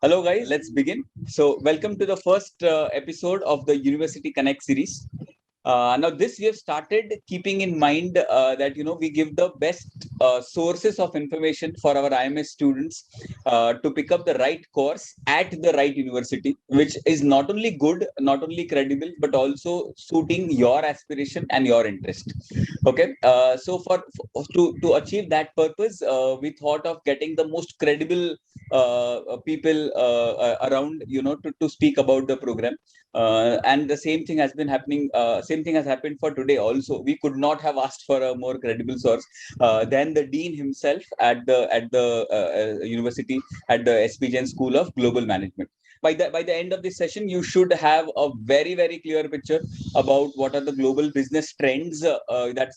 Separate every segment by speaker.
Speaker 1: Hello, guys. Let's begin. So, welcome to the first episode of the University Connect series. Now, this we have started keeping in mind that we give the best sources of information for our IMS students to pick up the right course at the right university, which is not only good, not only credible, but also suiting your aspiration and your interest. Okay, so to achieve that purpose, we thought of getting the most credible people around, to speak about the program. And the same thing has been happening. Same thing has happened for today also. We could not have asked for a more credible source than the dean himself at the university, at the SP Jain School of Global Management. By the end of this session, you should have a very clear picture about what are the global business trends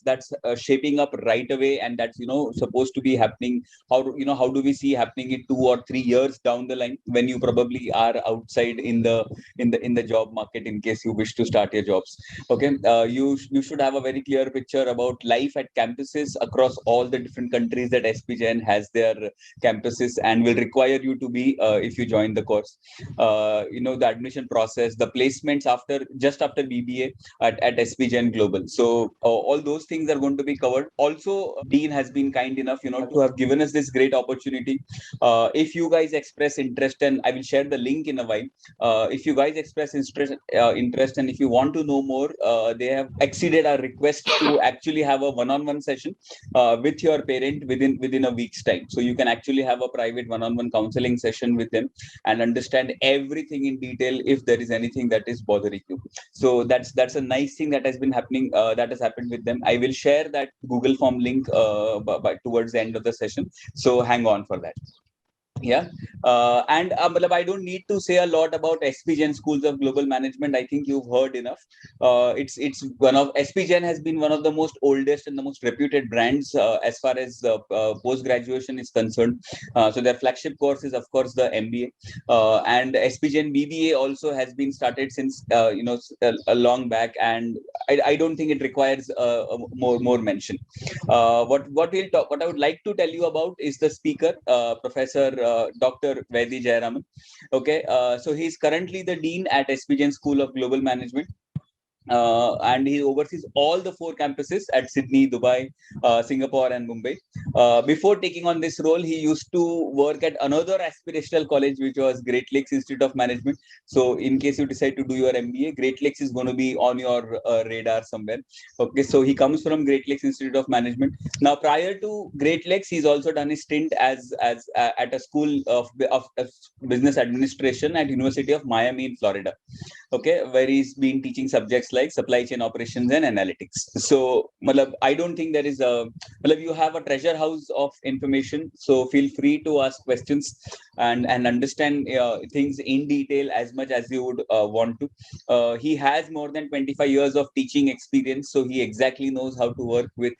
Speaker 1: that's shaping up right away, and that's supposed to be happening. How do we see happening in 2 or 3 years down the line, when you probably are outside in the job market, in case you wish to start your jobs. Okay, you should have a very clear picture about life at campuses across all the different countries that SP Jain has their campuses and will require you to be if you join the course. The admission process, the placements just after BBA at SP Jain Global. So all those things are going to be covered. Also, Dean has been kind enough, to have given us this great opportunity. If you guys express interest, and I will share the link in a while. If you guys express interest, and if you want to know more, they have exceeded our request to actually have a one-on-one session with your parent within a week's time. So you can actually have a private one-on-one counseling session with them and understand everything in detail if there is anything that is bothering you. So that's a nice thing that has been happening. That has happened with them. I will share that Google form link towards the end of the session. So hang on for that. Yeah, and I don't need to say a lot about SP Jain Schools of Global Management. I think you've heard enough. It's one of SP Jain has been one of the most oldest and the most reputed brands as far as post graduation is concerned. So their flagship course is, of course, the MBA, and SP Jain BBA also has been started since a long back, and I don't think it requires more mention. What I would like to tell you about is the speaker, Professor Dr. Vaidhi Jayaraman. Okay, so he's currently the dean at SP Jain School of Global Management. And he oversees all the 4 campuses at Sydney, Dubai, Singapore, and Mumbai. Before taking on this role, he used to work at another aspirational college, which was Great Lakes Institute of Management. So, in case you decide to do your MBA, Great Lakes is going to be on your radar somewhere. Okay, so he comes from Great Lakes Institute of Management. Now, prior to Great Lakes, he's also done a stint as at a school of business administration at University of Miami in Florida. Okay, where he's been teaching subjects like supply chain operations and analytics. So I don't think there is a you have a treasure house of information, so feel free to ask questions and understand things in detail as much as you would want to. He has more than 25 years of teaching experience, so he exactly knows how to work with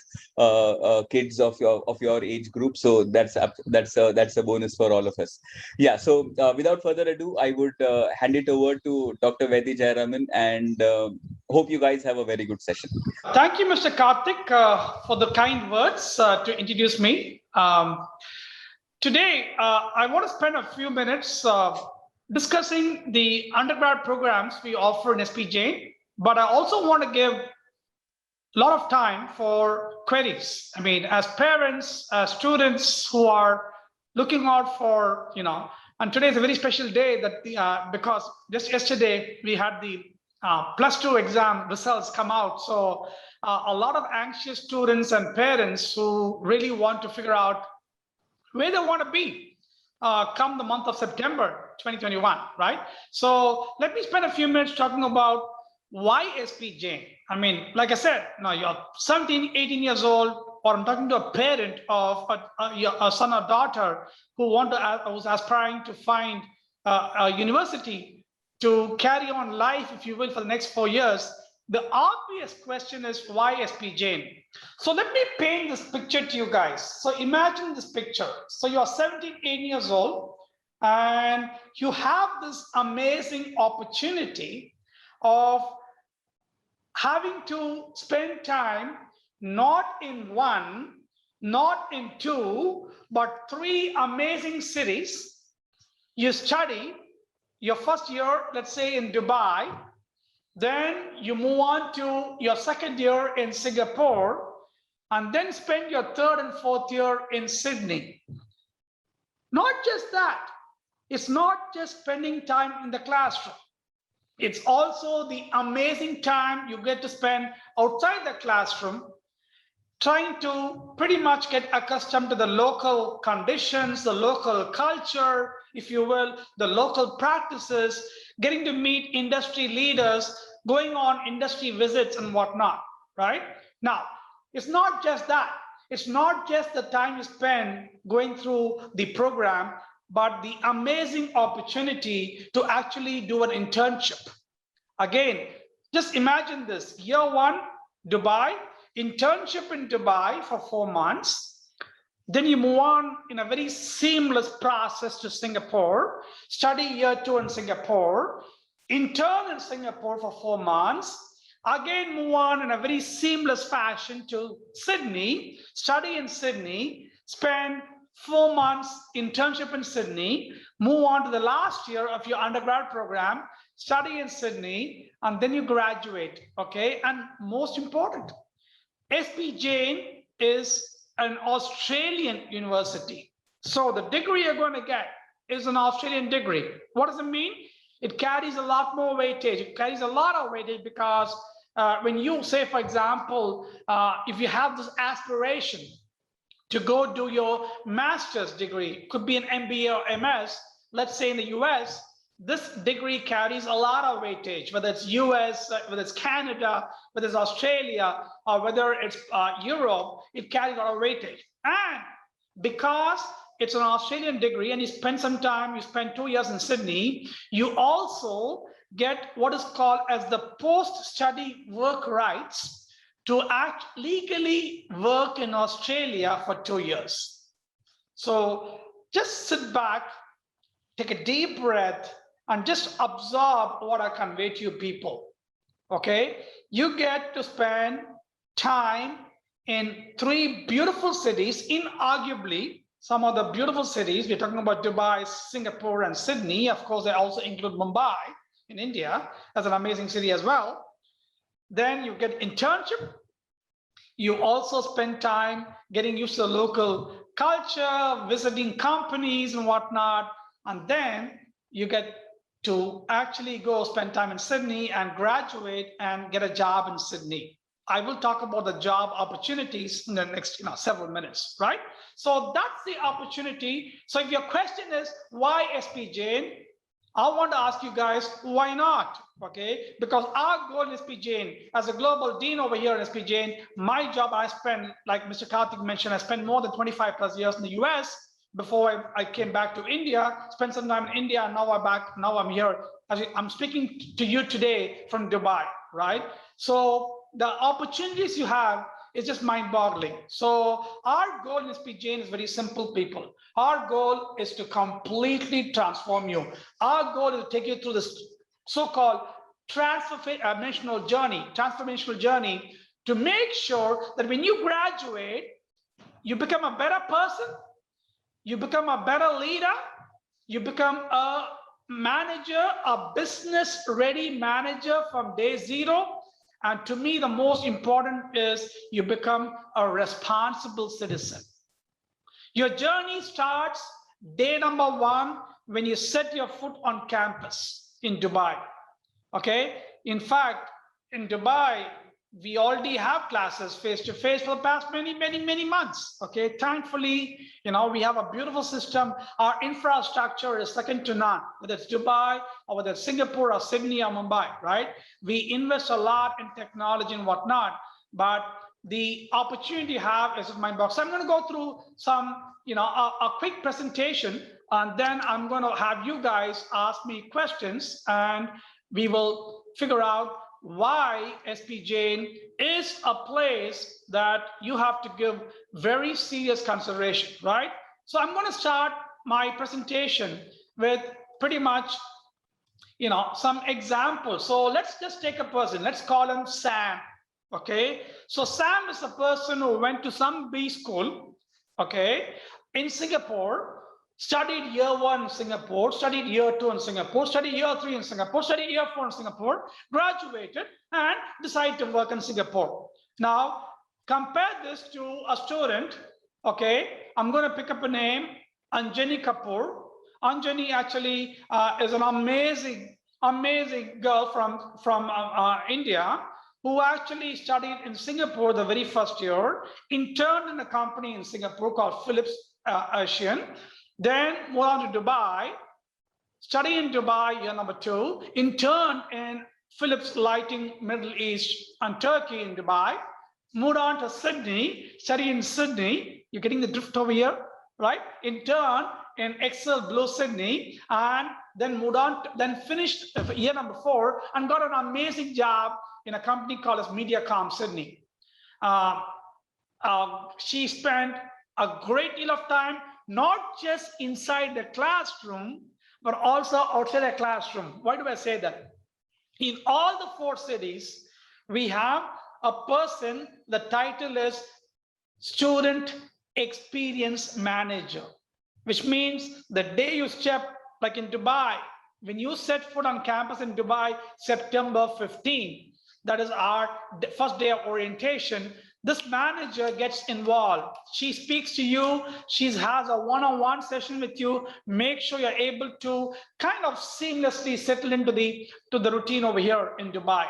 Speaker 1: kids of your age group. So that's a bonus for all of us. Yeah, so without further ado, I would hand it over to Dr. Vaidhi Jayaraman, and hope you guys have a very good session.
Speaker 2: Thank you, Mr. Karthik, for the kind words to introduce me. Today, I want to spend a few minutes discussing the undergrad programs we offer in SP Jain, but I also want to give a lot of time for queries. I mean, as parents, as students who are looking out for, and today is a very special day that because just yesterday we had the +2 exam results come out. So a lot of anxious students and parents who really want to figure out where they want to be come the month of September 2021, right? So let me spend a few minutes talking about why SP Jain. I mean, like I said, you're 17, 18 years old, or I'm talking to a parent of a son or daughter who's aspiring to find a university to carry on life, if you will, for the next 4 years. The obvious question is, why SP Jain? So let me paint this picture to you guys. So imagine this picture. So you're 17, 18 years old, and you have this amazing opportunity of having to spend time not in one, not in two, but 3 amazing cities You study your first year, let's say in Dubai, then you move on to your second year in Singapore, and then spend your third and fourth year in Sydney. Not just that, it's not just spending time in the classroom. It's also the amazing time you get to spend outside the classroom, trying to pretty much get accustomed to the local conditions, the local culture, if you will, the local practices, getting to meet industry leaders, going on industry visits and whatnot, right? Now, it's not just that. It's not just the time you spend going through the program, but the amazing opportunity to actually do an internship. Again, just imagine this. Year one, Dubai, internship in Dubai for 4 months. Then you move on in a very seamless process to Singapore, study year two in Singapore, intern in Singapore for 4 months, again move on in a very seamless fashion to Sydney, study in Sydney, spend 4 months internship in Sydney, move on to the last year of your undergrad program, study in Sydney, and then you graduate, okay? And most important, SB Jain is an Australian university. So the degree you're going to get is an Australian degree. What does it mean? It carries a lot more weightage. It carries a lot of weightage because when you say, for example, if you have this aspiration to go do your master's degree, could be an MBA or MS, let's say in the US, this degree carries a lot of weightage, whether it's US, whether it's Canada, whether it's Australia, or whether it's Europe, it carries a lot of weightage. And because it's an Australian degree and you spend some time, you spend 2 years in Sydney, you also get what is called as the post-study work rights to act legally work in Australia for 2 years. So just sit back, take a deep breath, and just absorb what I convey to you people, okay? You get to spend time in 3 beautiful cities, inarguably some of the beautiful cities. We're talking about Dubai, Singapore, and Sydney. Of course, I also include Mumbai in India as an amazing city as well. Then you get internship. You also spend time getting used to the local culture, visiting companies and whatnot, and then you get to actually go spend time in Sydney and graduate and get a job in Sydney. I will talk about the job opportunities in the next several minutes, right? So that's the opportunity. So if your question is why SP Jain, I want to ask you guys, why not? Okay, because our goal in SP Jain, as a global dean over here in SP Jain, my job, I spent, like Mr. Karthik mentioned, I spent more than 25 plus years in the US before I came back to India, spent some time in India, and now I'm here. I'm speaking to you today from Dubai, right? So the opportunities you have is just mind-boggling. So our goal in SP Jain is very simple, people. Our goal is to completely transform you. Our goal is to take you through this so-called transformational journey to make sure that when you graduate, you become a better person, you become a better leader, you become a manager, a business-ready manager from day zero. And to me, the most important is you become a responsible citizen. Your journey starts day number 1 when you set your foot on campus in Dubai. Okay? In fact, in Dubai, we already have classes face-to-face for the past many months. Okay, thankfully, we have a beautiful system. Our infrastructure is second to none, whether it's Dubai or whether it's Singapore or Sydney or Mumbai, right? We invest a lot in technology and whatnot, but the opportunity you have is in my box. So I'm going to go through some, a quick presentation, and then I'm going to have you guys ask me questions, and we will figure out why SP Jain is a place that you have to give very serious consideration, right? So I'm going to start my presentation with pretty much, some examples. So let's just take a person. Let's call him Sam, okay? So Sam is a person who went to some B school, okay, in Singapore, studied year 1 in Singapore, studied year 2 in Singapore, studied year 3 in Singapore, studied year 4 in Singapore, graduated, and decided to work in Singapore. Now, compare this to a student, okay? I'm going to pick up a name, Anjani Kapoor. Anjani actually is an amazing girl from India, who actually studied in Singapore the very first year, interned in a company in Singapore called Philips Asian, then moved on to Dubai, studied in Dubai year number 2, interned in Philips Lighting Middle East and Turkey in Dubai, moved on to Sydney, studied in Sydney. You're getting the drift over here, right? Interned in Excel Blue Sydney, and then moved on, then finished year number 4 and got an amazing job in a company called as MediaCom Sydney. She spent a great deal of time, not just inside the classroom, but also outside the classroom. Why do I say that? In all the 4 cities, we have a person, the title is Student Experience Manager, which means the day you step, like in Dubai, when you set foot on campus in Dubai, September 15, that is our first day of orientation, this manager gets involved. She speaks to you. She has a one-on-one session with you. Make sure you're able to kind of seamlessly settle into the routine over here in Dubai.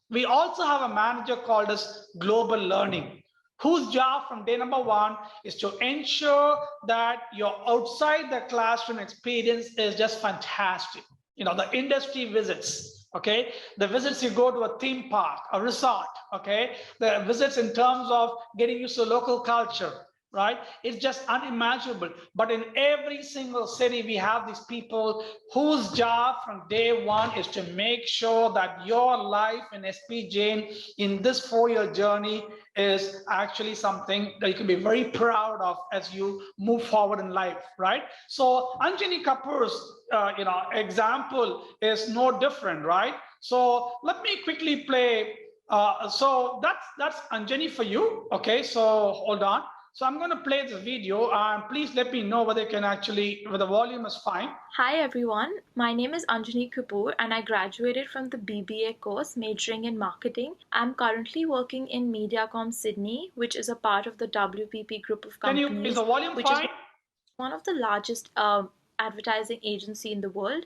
Speaker 2: We also have a manager called as Global Learning, whose job from day number 1 is to ensure that your outside the classroom experience is just fantastic. You know, the industry visits, okay? The visits, you go to a theme park, a resort, okay? The visits in terms of getting used to local culture, right? It's just unimaginable. But in every single city, we have these people whose job from day 1 is to make sure that your life in SP Jain in this 4-year journey is actually something that you can be very proud of as you move forward in life, right? So Anjani Kapoor's example is no different, right? So let me quickly play. So that's Anjani for you. Okay, so hold on. So I'm going to play this video, and please let me know whether the volume is fine.
Speaker 3: Hi everyone, my name is Anjani Kapoor and I graduated from the BBA course majoring in marketing. I'm currently working in MediaCom Sydney, which is a part of the WPP group of companies.
Speaker 2: Is the volume
Speaker 3: which
Speaker 2: fine?
Speaker 3: is one of the largest advertising agency in the world.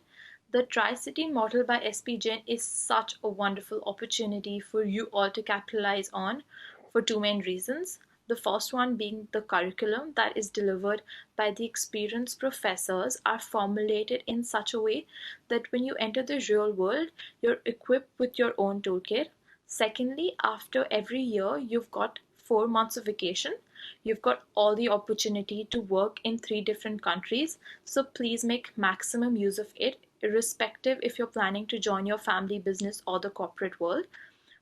Speaker 3: The Tri-City model by SP Jain is such a wonderful opportunity for you all to capitalize on for 2 main reasons. The first one being the curriculum that is delivered by the experienced professors are formulated in such a way that when you enter the real world, you're equipped with your own toolkit. Secondly, after every year, you've got 4 months of vacation. You've got all the opportunity to work in 3 different countries. So please make maximum use of it, irrespective if you're planning to join your family business or the corporate world.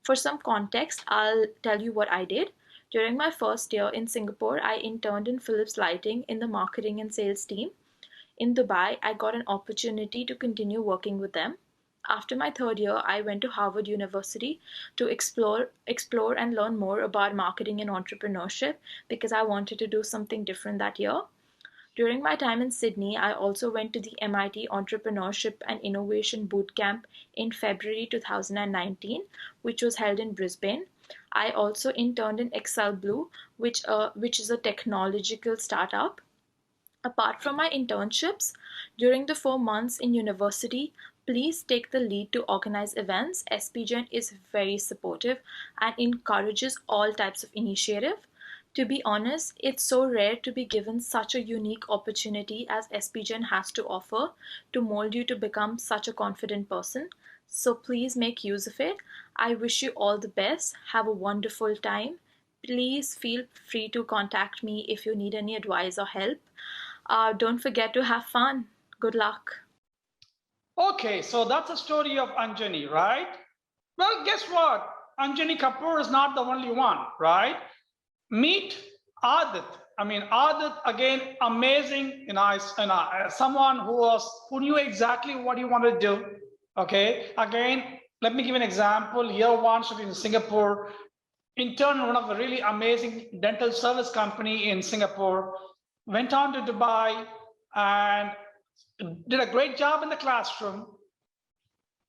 Speaker 3: For some context, I'll tell you what I did. During my first year in Singapore, I interned in Philips Lighting in the marketing and sales team. In Dubai, I got an opportunity to continue working with them. After my 3rd year, I went to Harvard University to explore and learn more about marketing and entrepreneurship because I wanted to do something different that year. During my time in Sydney, I also went to the MIT Entrepreneurship and Innovation Bootcamp in February 2019, which was held in Brisbane. I also interned in Excel Blue, which is a technological startup. Apart from my internships, during the 4 months in university, please take the lead to organize events. SP Jain is very supportive and encourages all types of initiative. To be honest, it's so rare to be given such a unique opportunity as SP Jain has to offer to mold you to become such a confident person. So please make use of it. I wish you all the best. Have a wonderful time. Please feel free to contact me if you need any advice or help. Don't forget to have fun. Good luck.
Speaker 2: Okay, so that's the story of Anjani, right? Well, guess what? Anjani Kapoor is not the only one, right? Meet Adit. I mean, Adit, again, amazing, someone who knew exactly what he wanted to do. Okay, again, let me give an example. Year 1 should be in Singapore, interned in one of the really amazing dental service company in Singapore, went on to Dubai, and did a great job in the classroom.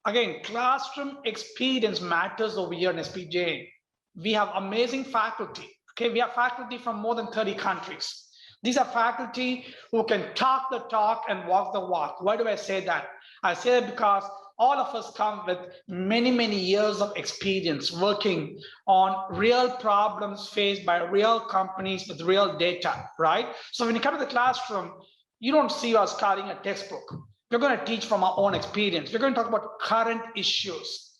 Speaker 2: Again, classroom experience matters over here in SPJ. We have amazing faculty. Okay, we have faculty from more than 30 countries. These are faculty who can talk the talk and walk the walk. Why do I say that? I say that because all of us come with many, many years of experience working on real problems faced by real companies with real data, right? So when you come to the classroom, you don't see us carrying a textbook. We're going to teach from our own experience. We're going to talk about current issues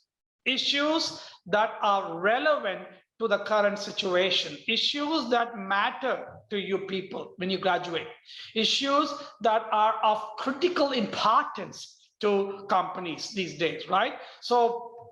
Speaker 2: that are relevant to the current situation, issues that matter to you people when you graduate, issues that are of critical importance to companies these days, right? So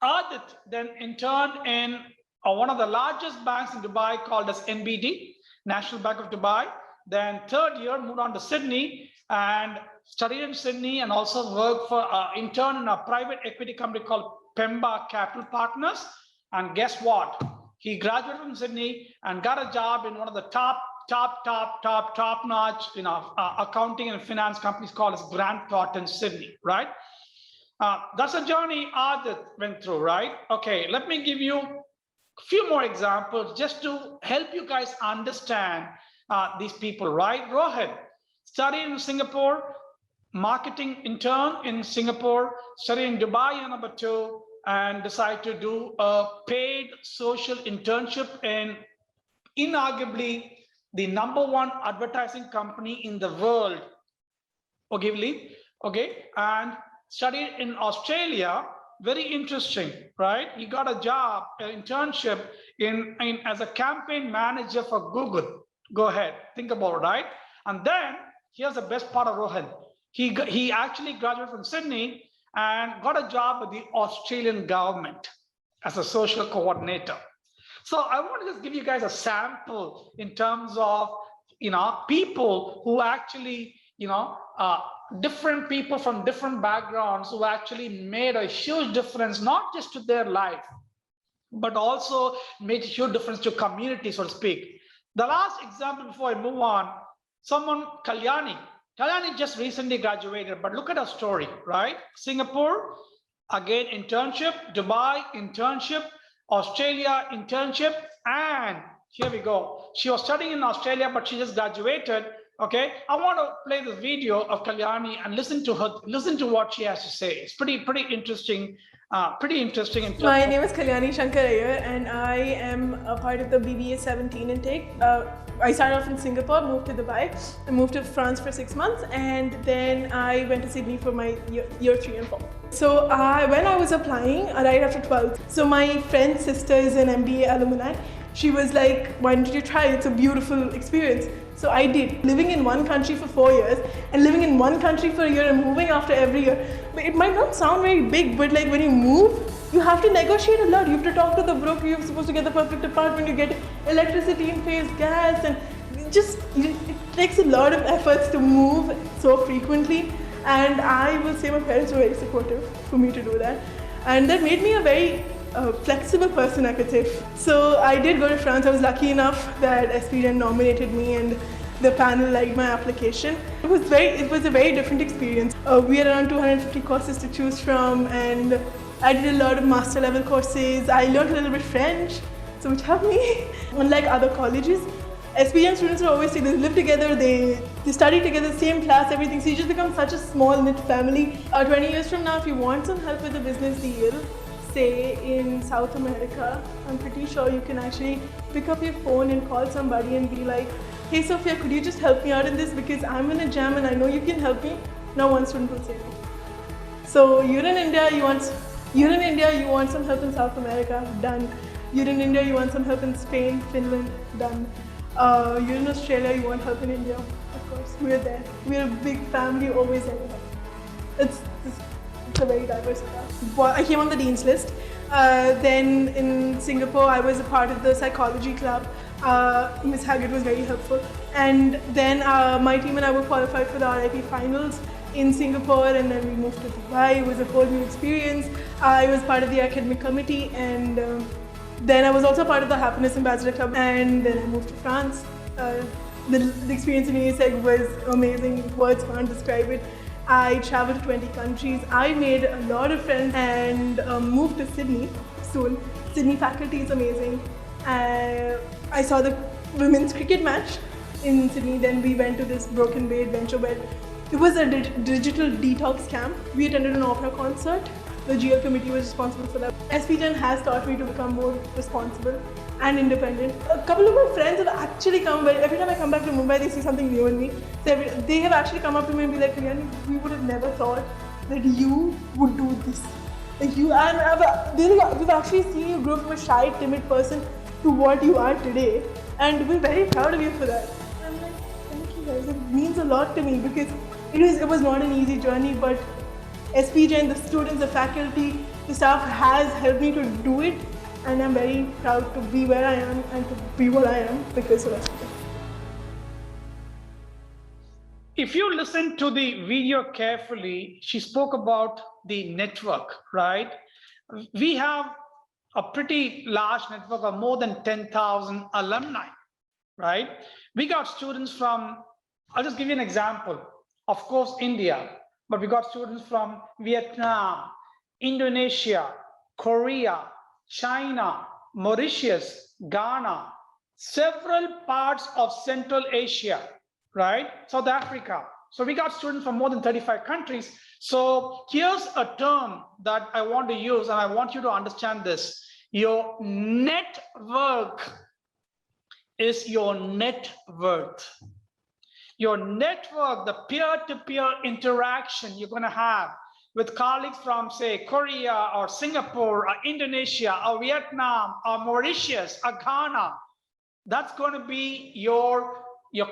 Speaker 2: Adit then interned in one of the largest banks in Dubai called as NBD, National Bank of Dubai. Then third year moved on to Sydney and studied in Sydney and also worked for intern in a private equity company called Mba Capital Partners. And guess what? He graduated from Sydney and got a job in one of the top notch, accounting and finance companies called as Grant Thornton Sydney, right? That's a journey Adit went through, right? Okay, let me give you a few more examples just to help you guys understand these people, right? Rohan studied in Singapore, marketing intern in Singapore, studied in Dubai year number 2, and decided to do a paid social internship in inarguably the #1 advertising company in the world, Ogilvy, okay, and studied in Australia. Very interesting, right? He got a job, an internship in as a campaign manager for Google. Go ahead, think about it, right? And then here's the best part of Rohan. He actually graduated from Sydney and got a job with the Australian government as a social coordinator. So I want to just give you guys a sample in terms of, people who actually, different people from different backgrounds who actually made a huge difference, not just to their life, but also made a huge difference to community, so to speak. The last example before I move on, someone, Kalyani just recently graduated, but look at her story, right? Singapore, again, internship, Dubai, internship, Australia, internship, and here we go. She was studying in Australia, but she just graduated, okay? I want to play the video of Kalyani and listen to what she has to say. It's pretty interesting.
Speaker 4: My name is Kalyani Shankar Iyer, and I am a part of the BBA 17 intake. I started off in Singapore, moved to Dubai, I moved to France for 6 months, and then I went to Sydney for my year 3 and 4. So when I was applying, right after 12th, so my friend's sister is an MBA alumni. She was like, why don't you try? It's a beautiful experience. So I did. Living in one country for 4 years and living in one country for a year and moving after every year. But it might not sound very big, but like when you move, you have to negotiate a lot. You have to talk to the broker. You're supposed to get the perfect apartment. You get electricity and pays gas, and it takes a lot of efforts to move so frequently. And I will say my parents were very supportive for me to do that. And that made me a very flexible person, I could say. So I did go to France. I was lucky enough that SPGen nominated me and the panel liked my application. It was a very different experience. We had around 250 courses to choose from, and I did a lot of master level courses. I learned a little bit French, so which helped me. Unlike other colleges, SPGen students are always they live together, they study together, same class, everything. So you just become such a small knit family. 20 years from now, if you want some help with a business deal, say in South America, I'm pretty sure you can actually pick up your phone and call somebody and be like, hey Sophia, could you just help me out in this because I'm in a jam and I know you can help me. Not one student will say no. So you're in India, you want some help in South America, done. You're in India, you want some help in Spain, Finland, done. You're in Australia, you want help in India, of course, we're there. We're a big family, always there. It's a very diverse class. I came on the Dean's list. Then in Singapore, I was a part of the psychology club. Ms. Haggard was very helpful. And then my team and I were qualified for the RIP finals in Singapore, and then we moved to Dubai. It was a whole new experience. I was part of the academic committee, and then I was also part of the Happiness Ambassador Club, and then I moved to France. The experience in ASEC was amazing. Words can't describe it. I traveled to 20 countries. I made a lot of friends and moved to Sydney soon. Sydney faculty is amazing. I saw the women's cricket match in Sydney. Then we went to this Broken Bay adventure where it was a digital detox camp. We attended an opera concert. The GL committee was responsible for that. SPGen has taught me to become more responsible and independent. A couple of my friends have actually come, every time I come back to Mumbai, they see something new in me. So they have actually come up to me and be like, Kalyani, we would have never thought that you would do this. Like we've actually seen you grow from a shy, timid person to what you are today. And we're very proud of you for that. I'm like, thank you guys. It means a lot to me because it was not an easy journey, but SPGen, the students, the faculty, the staff has helped me to do it, and I'm very proud to be where I am and to be what I am because of SPGen.
Speaker 2: If you listen to the video carefully, she spoke about the network, right? We have a pretty large network of more than 10,000 alumni, right? We got students from, I'll just give you an example. Of course, India, but we got students from Vietnam, Indonesia, Korea, China, Mauritius, Ghana, several parts of Central Asia, right? South Africa. So we got students from more than 35 countries. So here's a term that I want to use, and I want you to understand this. Your network is your net worth. Your network, the peer-to-peer interaction you're going to have with colleagues from, say, Korea or Singapore or Indonesia or Vietnam or Mauritius or Ghana, that's going to be your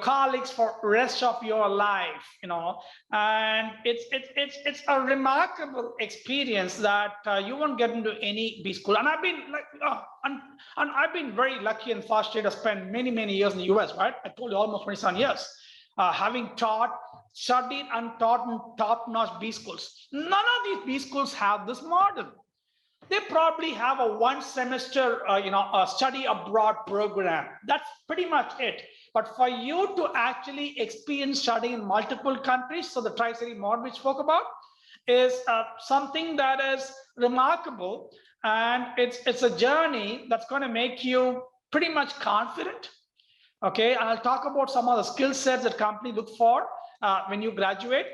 Speaker 2: colleagues for the rest of your life, you know. And it's a remarkable experience that you won't get into any B school. And I've been like, and I've been very lucky and fortunate to spend many years in the US, right? I told you almost 27 years. Having studied and taught in top-notch B schools. None of these B schools have this model. They probably have a one-semester, a study abroad program. That's pretty much it. But for you to actually experience studying in multiple countries, so the Tri-City model we spoke about, is something that is remarkable, and it's a journey that's going to make you pretty much confident. Okay, and I'll talk about some of the skill sets that companies look for when you graduate.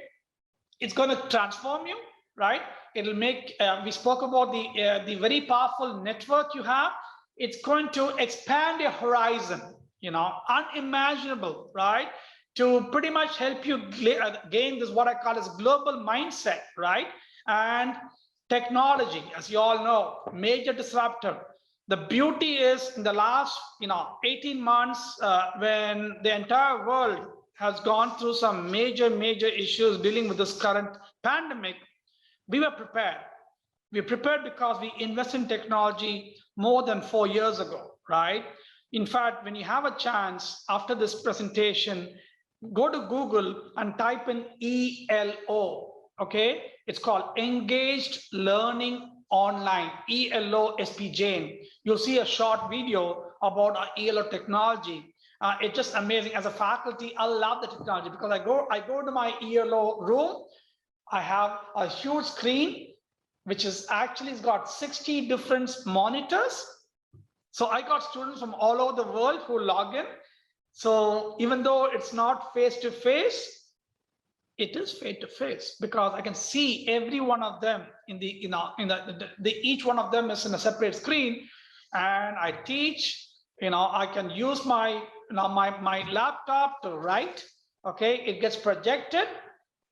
Speaker 2: It's going to transform you, right? It'll make, we spoke about the very powerful network you have. It's going to expand your horizon, you know, unimaginable, right? To pretty much help you gain this, what I call as global mindset, right? And technology, as you all know, major disruptor. The beauty is in the last, 18 months, when the entire world has gone through some major issues dealing with this current pandemic, we were prepared. We prepared because we invested in technology more than 4 years ago, right? In fact, when you have a chance after this presentation, go to Google and type in ELO, okay? It's called Engaged Learning Online, ELO SPGen. You'll see a short video about our ELO technology. It's just amazing. As a faculty, I love the technology because I go to my ELO room. I have a huge screen, which is actually, it's got 60 different monitors. So I got students from all over the world who log in. So even though it's not face-to-face, it is face-to-face because I can see every one of them in each one of them is in a separate screen, and I teach. I can use my laptop to write. Okay, it gets projected.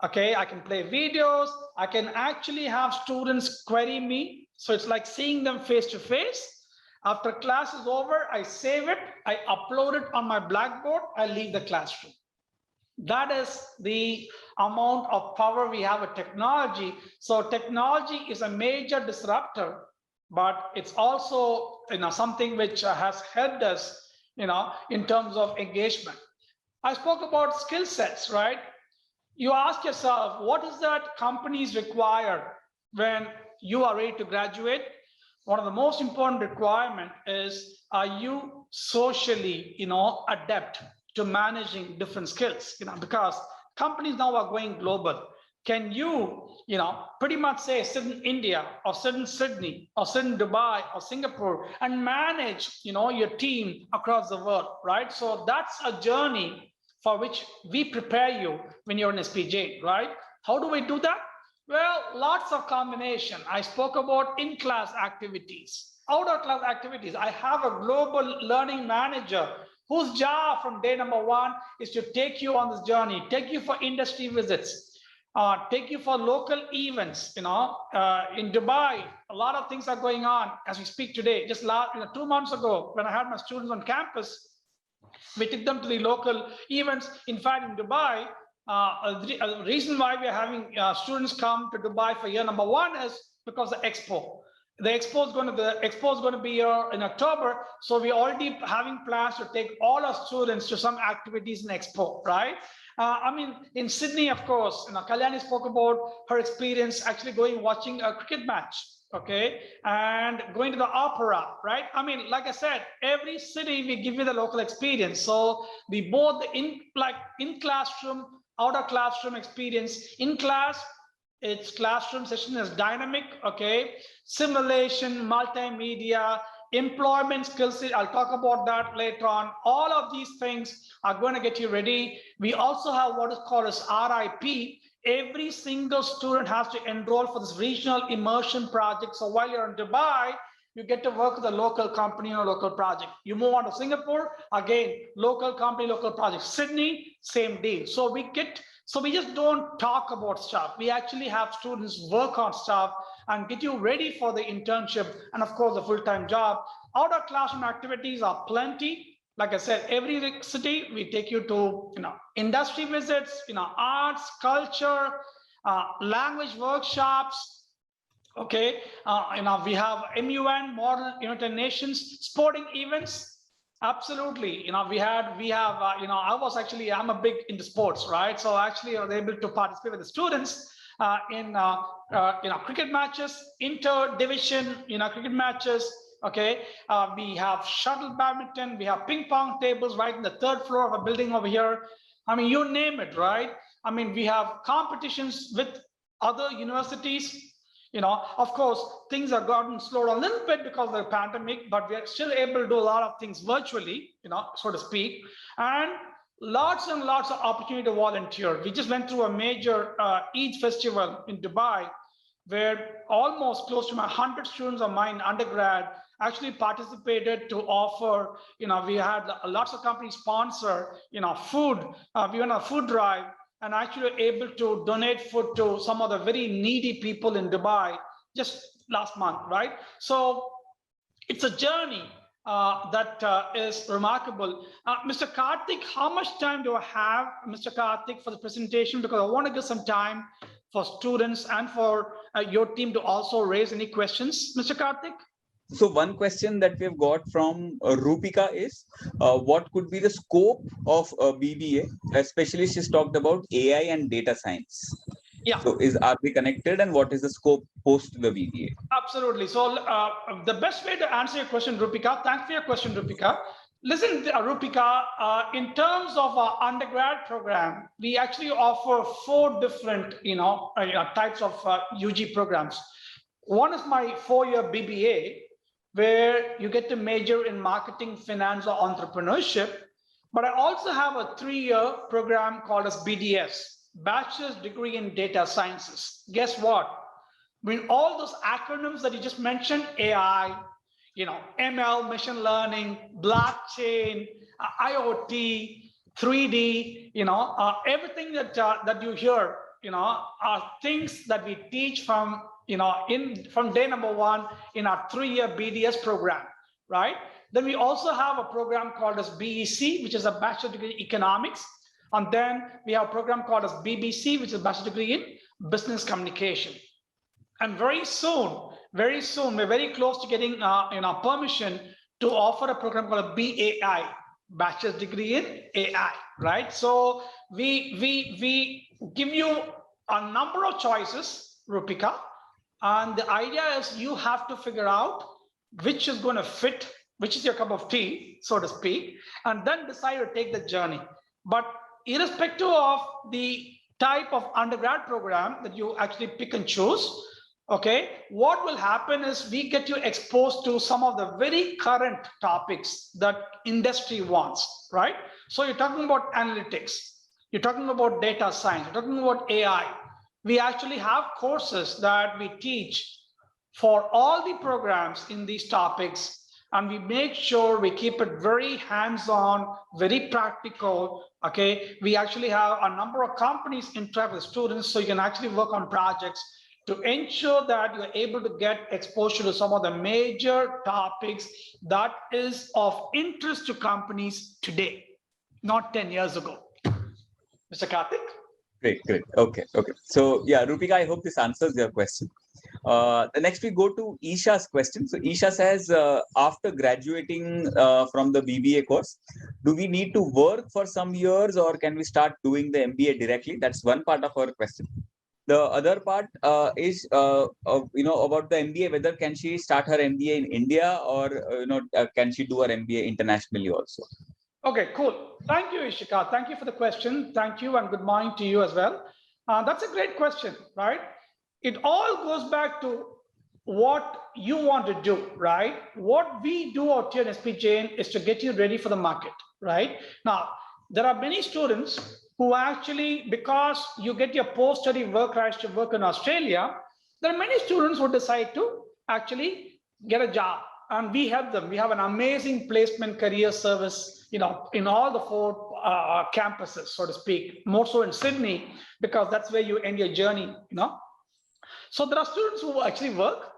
Speaker 2: Okay, I can play videos. I can actually have students query me, so it's like seeing them face-to-face. After class is over, I save it, I upload it on my Blackboard, I leave the classroom. That is the amount of power we have with technology. So technology is a major disruptor, but it's also something which has helped us in terms of engagement. I spoke about skill sets, right? You ask yourself, what is that companies require when you are ready to graduate? One of the most important requirement is, are you socially adept? to managing different skills, because companies now are going global. Can you, pretty much say sit in India or sit in Sydney or sit in Dubai or Singapore and manage, your team across the world, right? So that's a journey for which we prepare you when you're in SPJ, right? How do we do that? Well, lots of combination. I spoke about in-class activities, outer class activities. I have a global learning manager whose job from day number one is to take you on this journey, take you for industry visits, take you for local events. In Dubai, a lot of things are going on as we speak today. Just 2 months ago, when I had my students on campus, we took them to the local events. In fact, in Dubai, the reason why we are having students come to Dubai for year number one is because the expo. The expo is going to be here in October, so we're already having plans to take all our students to some activities in expo, right? In Sydney, of course, Kalyani spoke about her experience actually watching a cricket match, okay, and going to the opera, right? Like I said, every city we give you the local experience. So we both in classroom, outer classroom experience. In class, its classroom session is dynamic, okay, simulation, multimedia, employment skills. I'll talk about that later on. All of these things are going to get you ready. We also have what is called as RIP. Every single student has to enroll for this regional immersion project. So while you're in Dubai, you get to work with a local company on a local project. You move on to Singapore, again, local company, local project. Sydney, same deal. So we just don't talk about stuff. We actually have students work on stuff and get you ready for the internship and of course the full-time job. Outer classroom activities are plenty. Like I said, every city we take you to industry visits, arts, culture, language workshops. Okay, we have MUN, Model United Nations, sporting events. Absolutely, I'm a big into sports, right? So actually, I was able to participate with the students in cricket matches, inter-division, cricket matches. Okay, we have shuttle badminton, we have ping pong tables right in the 3rd floor of a building over here. You name it, right? We have competitions with other universities. Of course, things have gotten slowed a little bit because of the pandemic, but we are still able to do a lot of things virtually, so to speak, and lots and lots of opportunity to volunteer. We just went through a major Eid festival in Dubai, where almost close to 100 students of mine, undergrad, actually participated to offer, we had lots of companies sponsor, food. We went on a food drive and actually able to donate food to some of the very needy people in Dubai just last month, right? So it's a journey that is remarkable. Mr. Karthik, how much time do I have, Mr. Karthik, for the presentation? Because I want to give some time for students and for your team to also raise any questions. Mr. Karthik?
Speaker 1: So one question that we've got from Rupika is, what could be the scope of BBA? Especially she's talked about AI and data science.
Speaker 2: Yeah.
Speaker 1: So are they connected, and what is the scope post the BBA?
Speaker 2: Absolutely. So the best way to answer your question, Rupika, thanks for your question, Rupika. Listen, Rupika, in terms of our undergrad program, we actually offer 4 different, types of UG programs. One is my 4-year BBA, where you get to major in marketing, finance, or entrepreneurship. But I also have a 3-year program called as BDS, Bachelor's Degree in Data Sciences. Guess what? All those acronyms that you just mentioned, AI, ML, machine learning, blockchain, IoT, 3D, everything that you hear, are things that we teach from from day number 1 in our 3-year BDS program, right? Then we also have a program called as BEC, which is a Bachelor Degree in Economics. And then we have a program called as BBC, which is a Bachelor Degree in Business Communication. And very soon, we're very close to getting permission to offer a program called a BAI, Bachelor's Degree in AI, right? So we give you a number of choices, Rupika. And the idea is you have to figure out which is going to fit which is your cup of tea, so to speak, and then decide to take the journey. But irrespective of the type of undergrad program that you actually pick and choose, okay, what will happen is we get you exposed to some of the very current topics that industry wants, right? So you're talking about analytics, you're talking about data science, you're talking about AI. We actually have courses that we teach for all the programs in these topics, and we make sure we keep it very hands-on, very practical, okay? We actually have a number of companies interact with students, so you can actually work on projects to ensure that you're able to get exposure to some of the major topics that is of interest to companies today, not 10 years ago. Mr. Karthik?
Speaker 1: Great. Okay. So yeah, Rupika, I hope this answers your question. The next we go to Isha's question. So Isha says, after graduating from the BBA course, do we need to work for some years or can we start doing the MBA directly? That's one part of our question. The other part is, about the MBA, whether can she start her MBA in India or, can she do her MBA internationally also?
Speaker 2: Okay, cool. Thank you, Ishika. Thank you for the question. Thank you, and good morning to you as well. That's a great question, right? It all goes back to what you want to do, right? What we do out here in SP Jain is to get you ready for the market, right? Now, there are many students who actually, because you get your post-study work rights to work in Australia, there are many students who decide to actually get a job, and we help them. We have an amazing placement career service, in all the 4 campuses, so to speak, more so in Sydney, because that's where you end your journey, So there are students who actually work,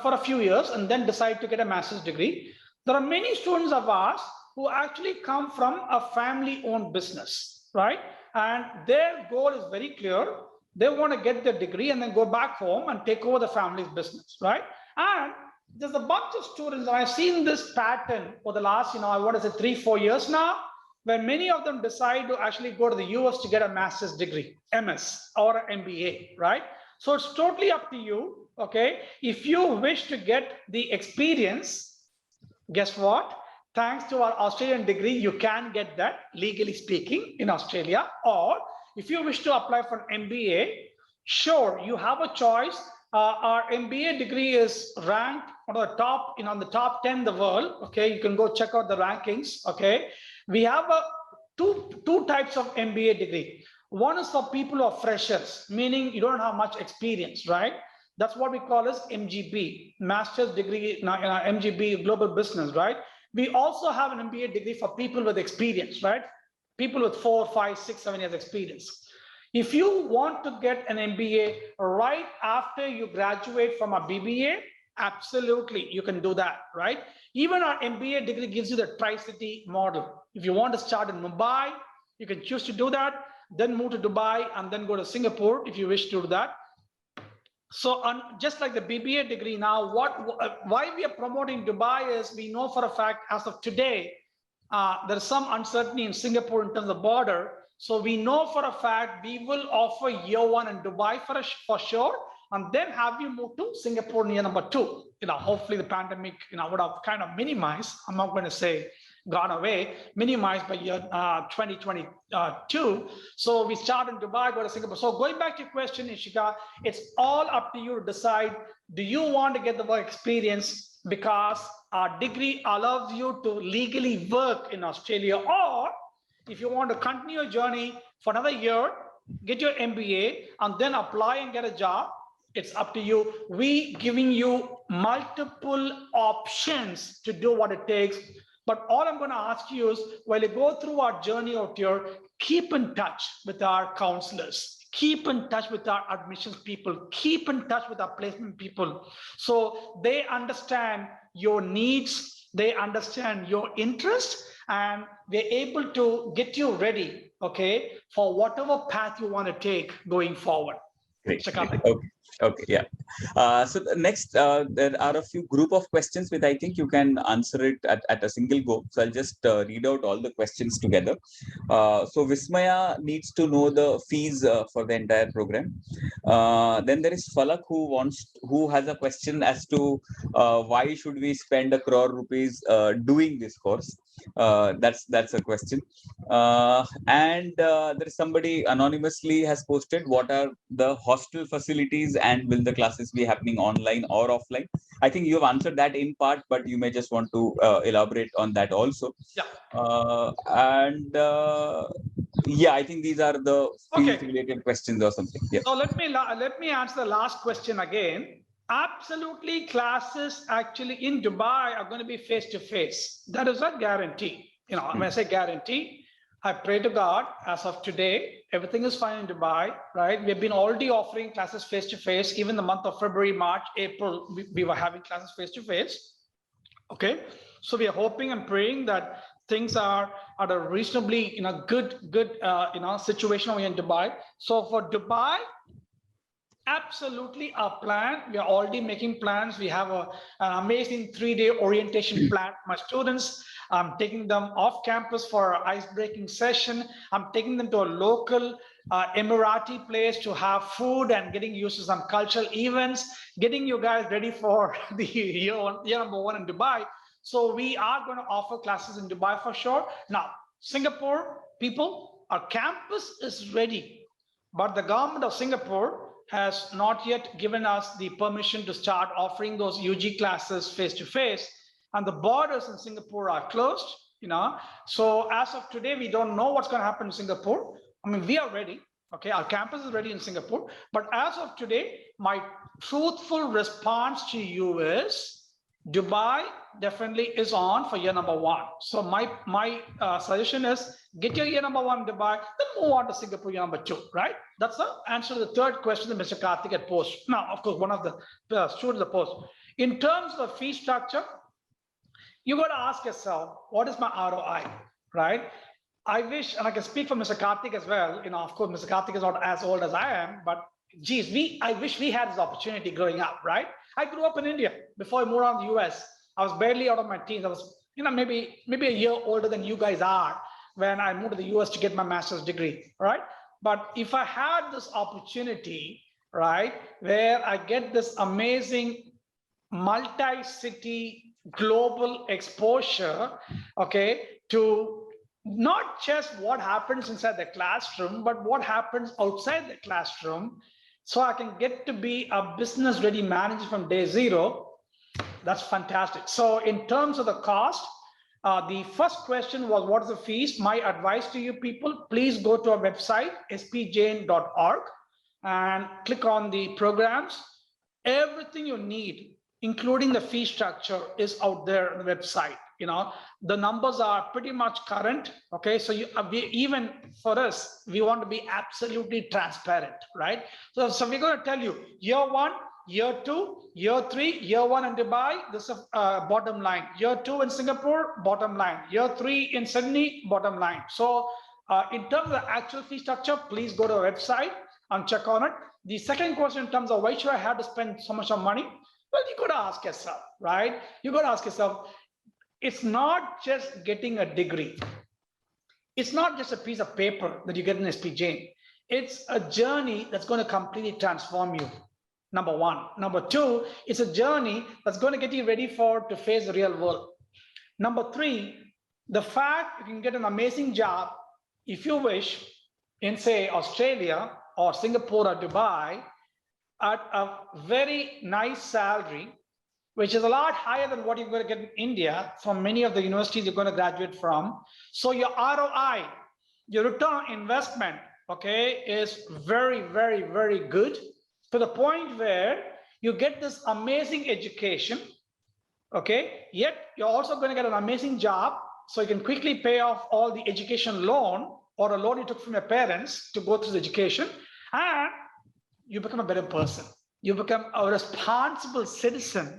Speaker 2: for a few years and then decide to get a master's degree. There are many students of ours who actually come from a family-owned business, right? And their goal is very clear. They want to get their degree and then go back home and take over the family's business, right? And there's a bunch of students, and I've seen this pattern for the last, 3-4 years now, where many of them decide to actually go to the US to get a master's degree, MS or an MBA, right? So it's totally up to you, okay? If you wish to get the experience, guess what? Thanks to our Australian degree, you can get that, legally speaking, in Australia. Or if you wish to apply for an MBA, sure, you have a choice. Our MBA degree is ranked on the top, on the top 10 in the world. Okay, you can go check out the rankings. Okay, we have two types of MBA degree. One is for people who are freshers, meaning you don't have much experience, right? That's what we call as MGB, Master's Degree, MGB Global Business, right? We also have an MBA degree for people with experience, right? People with 4, 5, 6, 7 years experience. If you want to get an MBA right after you graduate from a BBA, absolutely, you can do that, right? Even our MBA degree gives you the Tri-City model. If you want to start in Mumbai, you can choose to do that, then move to Dubai, and then go to Singapore if you wish to do that. So just like the BBA degree now, why we are promoting Dubai is we know for a fact, as of today, there's some uncertainty in Singapore in terms of border. So we know for a fact we will offer year 1 in Dubai for sure, and then have you move to Singapore in year number 2. Hopefully the pandemic, would have kind of minimized. I'm not going to say gone away, minimized by year 2022. So we start in Dubai, go to Singapore. So going back to your question, Ishika, it's all up to you to decide, do you want to get the work experience because our degree allows you to legally work in Australia, or if you want to continue your journey for another year, get your MBA and then apply and get a job, it's up to you. We giving you multiple options to do what it takes. But all I'm going to ask you is, while you go through our journey out here, keep in touch with our counselors, keep in touch with our admissions people, keep in touch with our placement people, so they understand your needs, they understand your interest, and they're able to get you ready, okay, for whatever path you want to take going forward.
Speaker 1: Great.
Speaker 2: Mr. Karthik.
Speaker 1: Okay. Yeah. So the next, there are a few group of questions which I think you can answer it at a single go. So I'll just read out all the questions together. So Vismaya needs to know the fees for the entire program. Then there is Falak who has a question as to why should we spend 1 crore rupees doing this course. That's a question. And there is somebody anonymously has posted what are the hostel facilities and will the classes be happening online or offline. I think you have answered that in part, but you may just want to elaborate on that also.
Speaker 2: Yeah.
Speaker 1: Yeah, I think these are the field related questions or something. Yeah.
Speaker 2: So let me answer the last question again. Absolutely, classes actually in Dubai are going to be face to face. That is a guarantee. When I say guarantee, I pray to God as of today, everything is fine in Dubai, right? We've been already offering classes face to face. Even the month of February, March, April, we were having classes face to face. Okay, so we are hoping and praying that things are at a reasonably good situation over in Dubai. So for Dubai, absolutely our plan, we are already making plans. We have an amazing 3-day orientation plan for my students. I'm taking them off campus for an ice-breaking session. I'm taking them to a local Emirati place to have food and getting used to some cultural events, getting you guys ready for the year number 1 in Dubai. So we are going to offer classes in Dubai for sure. Now, Singapore people, our campus is ready, but the government of Singapore has not yet given us the permission to start offering those UG classes face to face, and the borders in Singapore are closed. So as of today, we don't know what's going to happen in Singapore. I mean, we are ready. Okay, our campus is ready in Singapore, but as of today, my truthful response to you is Dubai definitely is on for year number 1. So my suggestion is get your year number 1 in Dubai, then move on to Singapore year number 2, right? That's the answer to the third question that Mr. Karthik had posed. Now, of course, one of the students had posed. In terms of the fee structure, you got to ask yourself, what is my ROI, right? I wish, and I can speak for Mr. Karthik as well. Of course, Mr. Karthik is not as old as I am, but geez, I wish we had this opportunity growing up, right? I grew up in India before I moved on to the US. I was barely out of my teens. I was, maybe a year older than you guys are when I moved to the US to get my master's degree, right? But if I had this opportunity, right, where I get this amazing multi-city global exposure, okay, to not just what happens inside the classroom, but what happens outside the classroom, so I can get to be a business ready manager from day 0, that's fantastic. So in terms of the cost, the first question was, what is the fees? My advice to you people, please go to our website, spjain.org, and click on the programs. Everything you need, including the fee structure, is out there on the website. The numbers are pretty much current. Okay, so even for us, we want to be absolutely transparent, right? So we're going to tell you year 1, year 2, year 3, year 1 in Dubai, this is bottom line. Year 2 in Singapore, bottom line. Year 3 in Sydney, bottom line. So in terms of the actual fee structure, please go to our website and check on it. The second question in terms of why should I have to spend so much of money? Well, you got to ask yourself, right? You got to ask yourself, it's not just getting a degree. It's not just a piece of paper that you get in SP Jain. It's a journey that's going to completely transform you. Number 1. Number 2, it's a journey that's going to get you ready to face the real world. Number 3, the fact you can get an amazing job, if you wish, in say Australia or Singapore or Dubai at a very nice salary, which is a lot higher than what you're going to get in India from many of the universities you're going to graduate from. So your ROI, your return on investment, okay, is very, very, very good, to the point where you get this amazing education, okay, yet you're also going to get an amazing job, so you can quickly pay off all the education loan or a loan you took from your parents to go through the education, and you become a better person. You become a responsible citizen.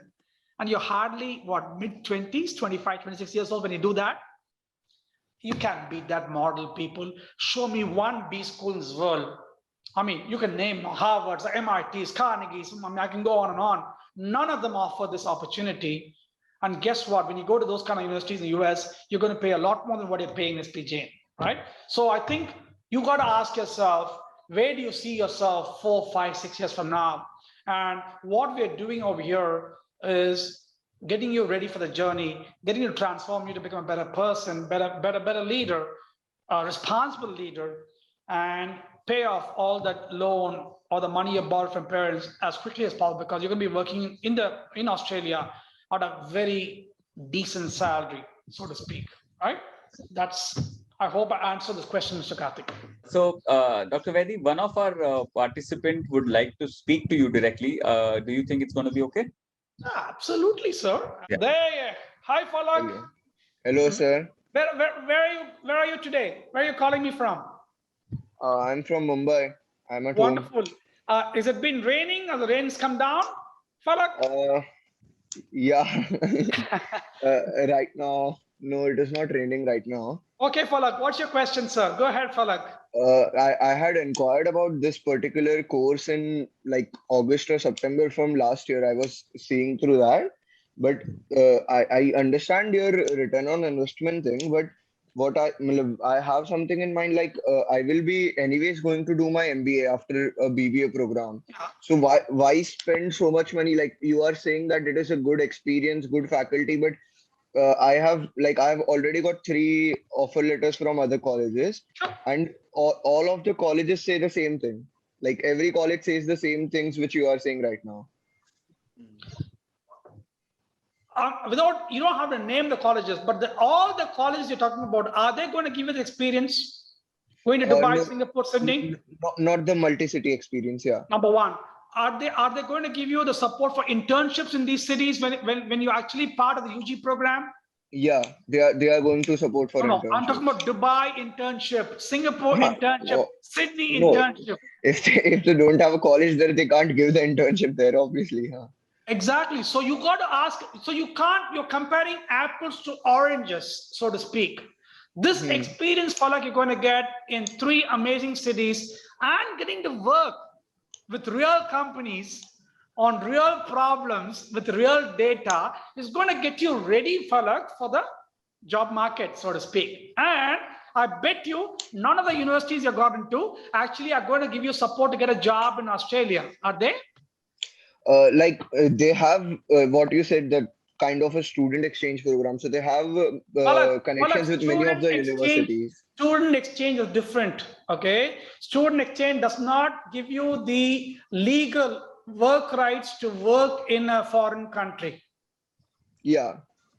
Speaker 2: And you're hardly, mid-20s, 25, 26 years old when you do that. You can't beat that model, people. Show me one B school in this world I mean, you can name Harvard's, MIT's, Carnegie's, I mean, I can go on and on. None of them offer this opportunity. And guess what? When you go to those kind of universities in the US, you're going to pay a lot more than what you're paying in SP Jain, right? So I think you got to ask yourself, where do you see yourself 4, 5, 6 years from now? And what we're doing over here is getting you ready for the journey, getting you to transform you to become a better person, better leader, a responsible leader, and pay off all that loan or the money you borrowed from parents as quickly as possible, because you're going to be working in Australia at a very decent salary, so to speak, right? I hope I answered this question, Mr. Karthik.
Speaker 1: So, Dr. Vedi, one of our participants would like to speak to you directly. Do you think it's going to be okay?
Speaker 2: Absolutely, sir. Yeah. There. Hi, Falak.
Speaker 5: Hello, sir.
Speaker 2: Where are you today? Where are you calling me from?
Speaker 5: I'm from Mumbai. I'm at
Speaker 2: Wonderful. Home. Has it been raining? Has the rains come down, Falak?
Speaker 5: Yeah. Right now, no, it is not raining right now.
Speaker 2: Okay, Falak. What's your question, sir? Go ahead, Falak.
Speaker 5: I had inquired about this particular course in like August or September from last year. I was seeing through that, but I understand your return on investment thing, but what I have something in mind, like I will be anyways going to do my MBA after a BBA program. So why spend so much money? Like you are saying that it is a good experience, good faculty, but I have already got 3 offer letters from other colleges, and all of the colleges say the same thing. Like every college says the same things which you are saying right now.
Speaker 2: You don't have to name the colleges, but all the colleges you're talking about, are they going to give you the experience going to Dubai, no, Singapore, Sydney?
Speaker 5: Not the multi-city experience, yeah.
Speaker 2: Number one, are they going to give you the support for internships in these cities when you're actually part of the UG program?
Speaker 5: Yeah, they are going to support for internships.
Speaker 2: I'm talking about Dubai internship, Singapore internship, Sydney internship.
Speaker 5: If they don't have a college there, they can't give the internship there, obviously. Huh?
Speaker 2: Exactly. So you got to ask, so you're comparing apples to oranges, so to speak. This experience, Falak, you're going to get in 3 amazing cities and getting to work with real companies on real problems with real data is going to get you ready, Falak, for the job market, so to speak. And I bet you none of the universities you've gotten to actually are going to give you support to get a job in Australia. Are they?
Speaker 5: They have what you said, the kind of a student exchange program. So they have connections with many of the universities.
Speaker 2: Student exchange is different, okay? Student exchange does not give you the legal work rights to work in a foreign country.
Speaker 5: Yeah.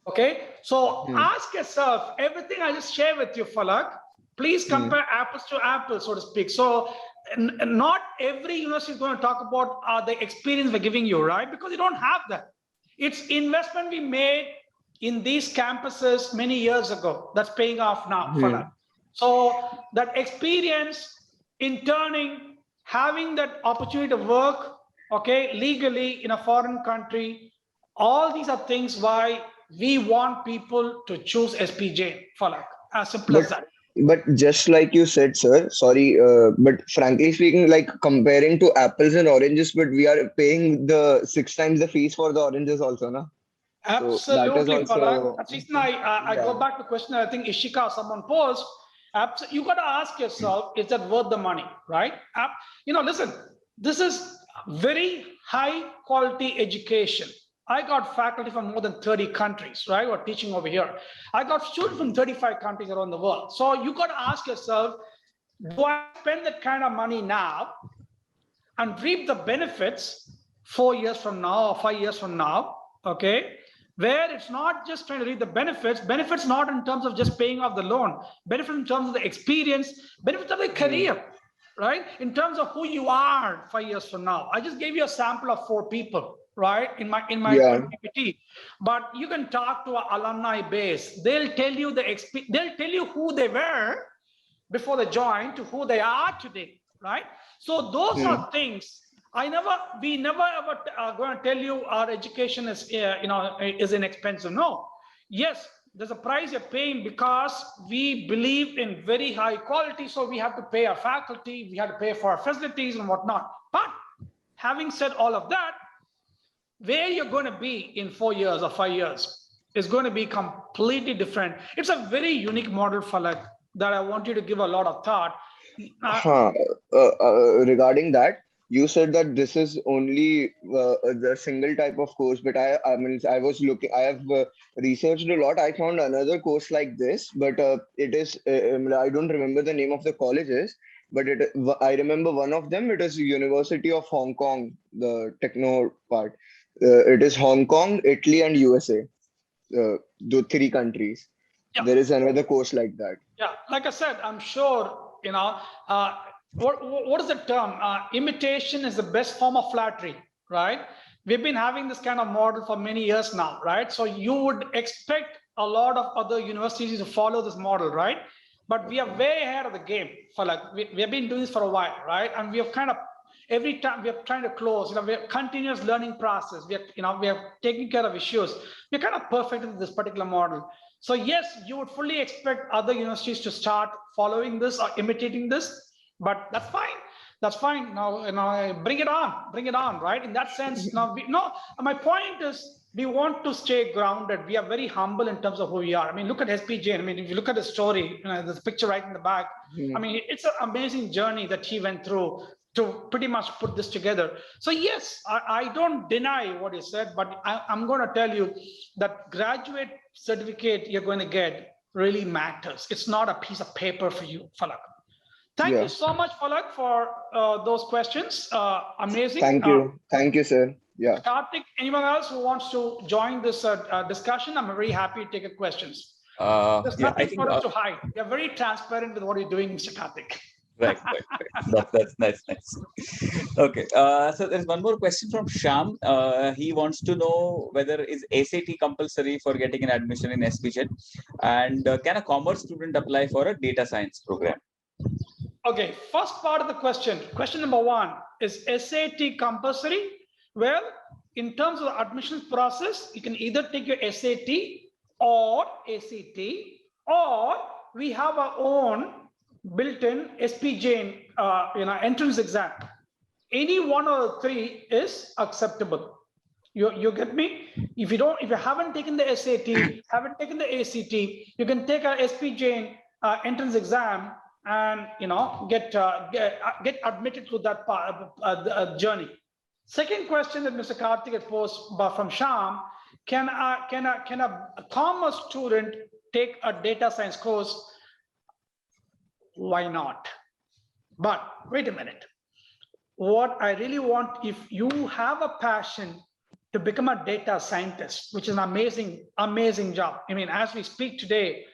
Speaker 2: Okay, so ask yourself, everything I just share with you, Falak, please compare apples to apples, so to speak. So not every university is going to talk about the experience we're giving you, right? Because you don't have that. It's investment we made in these campuses many years ago that's paying off now, Falak. So that experience, interning, having that opportunity to work, okay, legally in a foreign country, all these are things why we want people to choose SP Jain, Falak, as simple as that.
Speaker 5: But just like you said, sir, sorry, but frankly speaking, like comparing to apples and oranges, but we are paying the 6 times the fees for the oranges also, na?
Speaker 2: Absolutely, so Falak. I go back to the question I think Ishika or someone posed. You got to ask yourself, is that worth the money, right? Listen, this is very high quality education. I got faculty from more than 30 countries, right? Who are teaching over here. I got students from 35 countries around the world. So you got to ask yourself, do I spend that kind of money now and reap the benefits 4 years from now or 5 years from now, okay? Where it's not just trying to reap the benefits not in terms of just paying off the loan, benefits in terms of the experience, benefits of the career, right? In terms of who you are 5 years from now. I just gave you a sample of 4 people, right? In my PPT, but you can talk to an alumni base. They'll tell you they'll tell you who they were before they joined to who they are today, right? So those are things. We never ever going to tell you our education is is inexpensive. No. Yes, there's a price you're paying because we believe in very high quality. So we have to pay our faculty, we have to pay for our facilities and whatnot. But having said all of that, where you're going to be in 4 years or 5 years is going to be completely different. It's a very unique model, Falak, that I want you to give a lot of thought.
Speaker 5: Regarding that, you said that this is only the single type of course, but I have researched a lot. I found another course like this, but it is, I don't remember the name of the colleges, but I remember one of them. It is University of Hong Kong, the techno part. It is Hong Kong, Italy, and USA, the 3 countries.
Speaker 2: Yeah.
Speaker 5: There is another course like that.
Speaker 2: Yeah, like I said, I'm sure, what is the term? Imitation is the best form of flattery, right? We've been having this kind of model for many years now, right? So you would expect a lot of other universities to follow this model, right? But we are way ahead of the game. For like we have been doing this for a while, right? And we have kind of every time we are trying to close, we have continuous learning process. We are taking care of issues. We're kind of perfect in this particular model. So yes, you would fully expect other universities to start following this or imitating this, but that's fine. That's fine. Now, bring it on, right? In that sense, my point is we want to stay grounded. We are very humble in terms of who we are. I mean, look at SP Jain. I mean, if you look at the story, this picture right in the back, I mean, it's an amazing journey that he went through to pretty much put this together. So yes, I don't deny what you said, but I'm going to tell you that graduate certificate you're going to get really matters. It's not a piece of paper for you, Falak. Thank you so much, Falak, for those questions. Amazing.
Speaker 5: Thank you, sir. Yeah.
Speaker 2: Karthik, anyone else who wants to join this discussion? I'm very happy to take your questions. There's nothing for us to hide. You're very transparent with what you're doing, Mr. Karthik.
Speaker 1: Right. That's nice. Okay. So there's one more question from Sham. He wants to know whether is SAT compulsory for getting an admission in SPGen, and can a commerce student apply for a data science program?
Speaker 2: Okay. First part of the question. Question number 1 is SAT compulsory? Well, in terms of the admissions process, you can either take your SAT or ACT, or we have our own built-in SPGen entrance exam. Any one of the 3 is acceptable. You get me? If you haven't taken the SAT, haven't taken the ACT, you can take a SPGen entrance exam and get admitted to that part journey. Second question that Mr. Karthik had posed from Sham: can a commerce student take a data science course? Why not? But wait a minute. What I really want, if you have a passion to become a data scientist, which is an amazing job. I mean, as we speak today,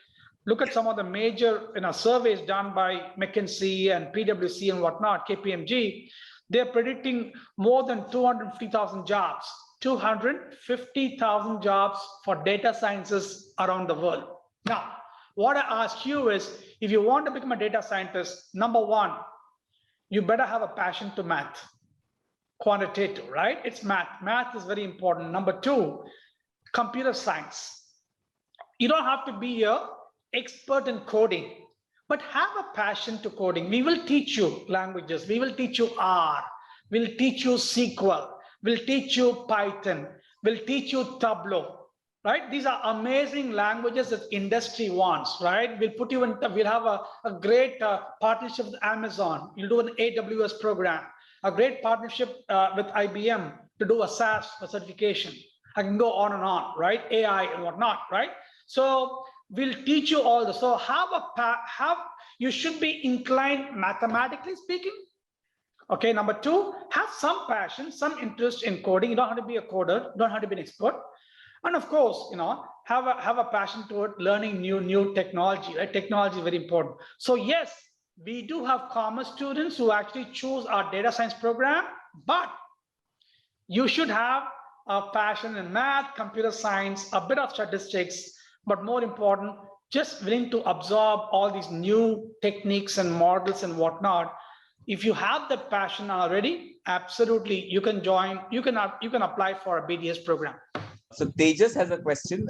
Speaker 2: look at some of the major surveys done by McKinsey and PwC and whatnot, KPMG. They're predicting more than 250,000 jobs, 250,000 jobs for data sciences around the world. Now, what I ask you is, if you want to become a data scientist, number 1, you better have a passion to math, quantitative, right? It's math. Math is very important. Number 2, computer science. You don't have to be an expert in coding, but have a passion to coding. We will teach you languages. We will teach you R. We'll teach you SQL. We'll teach you Python. We'll teach you Tableau. Right? These are amazing languages that industry wants, right? We'll put you in, we'll have a great partnership with Amazon. You'll do an AWS program, a great partnership with IBM to do a SaaS certification. I can go on and on, right? AI and whatnot, right? So we'll teach you all this. So you should be inclined mathematically speaking. Okay, number 2, have some passion, some interest in coding. You don't have to be a coder, you don't have to be an expert. And of course, have a passion toward learning new technology. Right? Technology is very important. So yes, we do have commerce students who actually choose our data science program, but you should have a passion in math, computer science, a bit of statistics, but more important, just willing to absorb all these new techniques and models and whatnot. If you have that passion already, absolutely, you can join. You can apply for a BDS program.
Speaker 1: So Tejas has a question.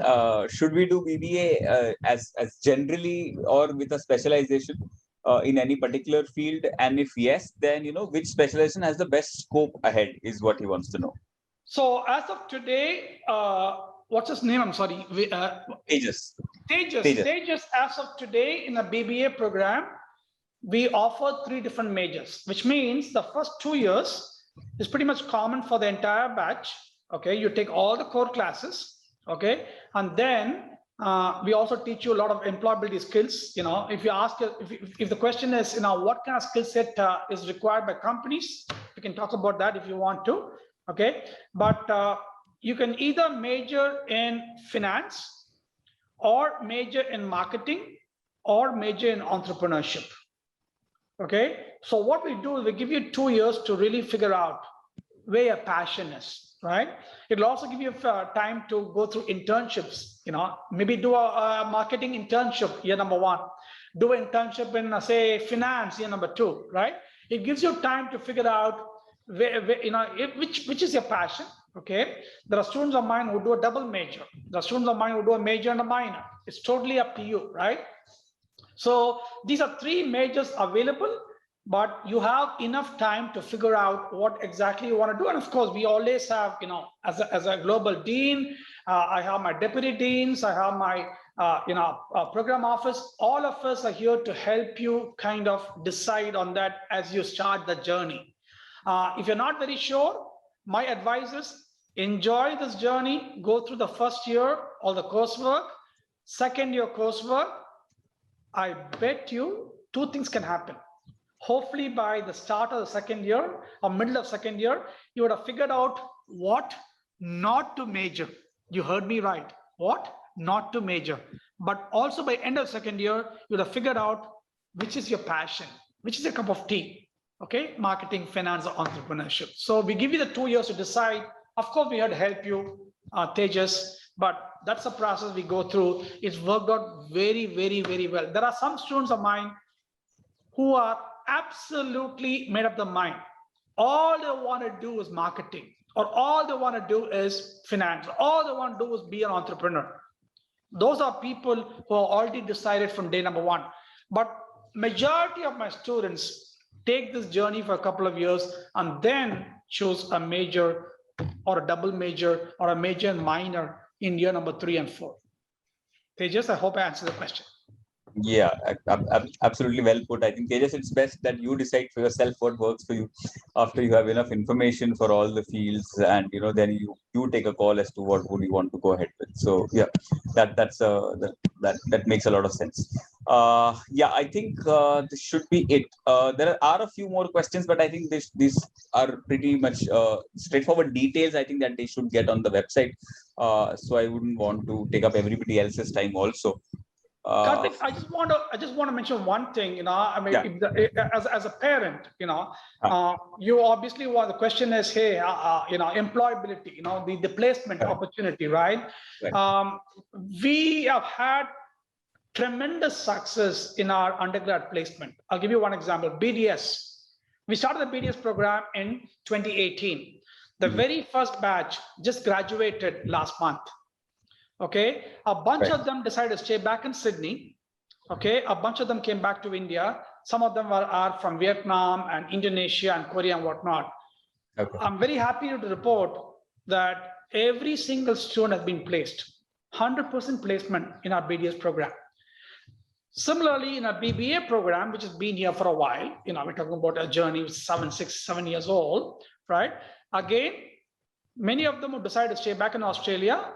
Speaker 1: Should we do BBA as generally or with a specialization in any particular field? And if yes, then which specialization has the best scope ahead is what he wants to know.
Speaker 2: So as of today, what's his name? I'm sorry.
Speaker 1: Tejas.
Speaker 2: Tejas, as of today in the BBA program, we offer 3 different majors, which means the first 2 years is pretty much common for the entire batch. Okay, you take all the core classes. Okay, and then we also teach you a lot of employability skills. If you ask, if the question is, what kind of skill set is required by companies, we can talk about that if you want to. Okay, but you can either major in finance, or major in marketing, or major in entrepreneurship. Okay, so what we do is we give you 2 years to really figure out where your passion is, right? It'll also give you time to go through internships, maybe do a marketing internship year number 1, do an internship in say finance year number 2, right? It gives you time to figure out which is your passion. Okay, there are students of mine who do a double major. There are students of mine who do a major and a minor. It's totally up to you, right? So these are 3 majors available, but you have enough time to figure out what exactly you want to do. And of course, we always have, as a global dean, I have my deputy deans, I have my program office. All of us are here to help you kind of decide on that as you start the journey. If you're not very sure, my advice is enjoy this journey, go through the first year, all the coursework, second year coursework. I bet you 2 things can happen. Hopefully by the start of the second year or middle of second year, you would have figured out what not to major. You heard me right. What not to major. But also by end of second year, you would have figured out which is your passion, which is your cup of tea. Okay, marketing, finance, or entrepreneurship. So we give you the 2 years to decide. Of course, we had to help you, Tejas, but that's the process we go through. It's worked out very, very, very well. There are some students of mine who are absolutely made up their mind. All they want to do is marketing, or all they want to do is finance, or all they want to do is be an entrepreneur. Those are people who are already decided from day number 1. But majority of my students take this journey for a couple of years and then choose a major or a double major or a major and minor in year number 3 and 4. Tejas, I hope I answered the question.
Speaker 1: Yeah, absolutely well put. I think, Tejas, it's best that you decide for yourself what works for you after you have enough information for all the fields, and then you take a call as to what would you want to go ahead with. So yeah, that makes a lot of sense. Yeah, I think this should be it. There are a few more questions, but I think these are pretty much straightforward details. I think that they should get on the website. So I wouldn't want to take up everybody else's time also.
Speaker 2: Karthik, I just want to mention one thing. I mean, yeah. As a parent, you obviously want, the question is, hey, employability, the placement opportunity, right? We have had tremendous success in our undergrad placement. I'll give you one example. BDS. We started the BDS program in 2018. The very first batch just graduated last month. Okay, a bunch of them decided to stay back in Sydney. Okay, a bunch of them came back to India. Some of them are from Vietnam and Indonesia and Korea and whatnot. Okay. I'm very happy to report that every single student has been placed, 100% placement in our BDS program. Similarly, in our BBA program, which has been here for a while, we're talking about a journey with 7 years old, right? Again, many of them who decided to stay back in Australia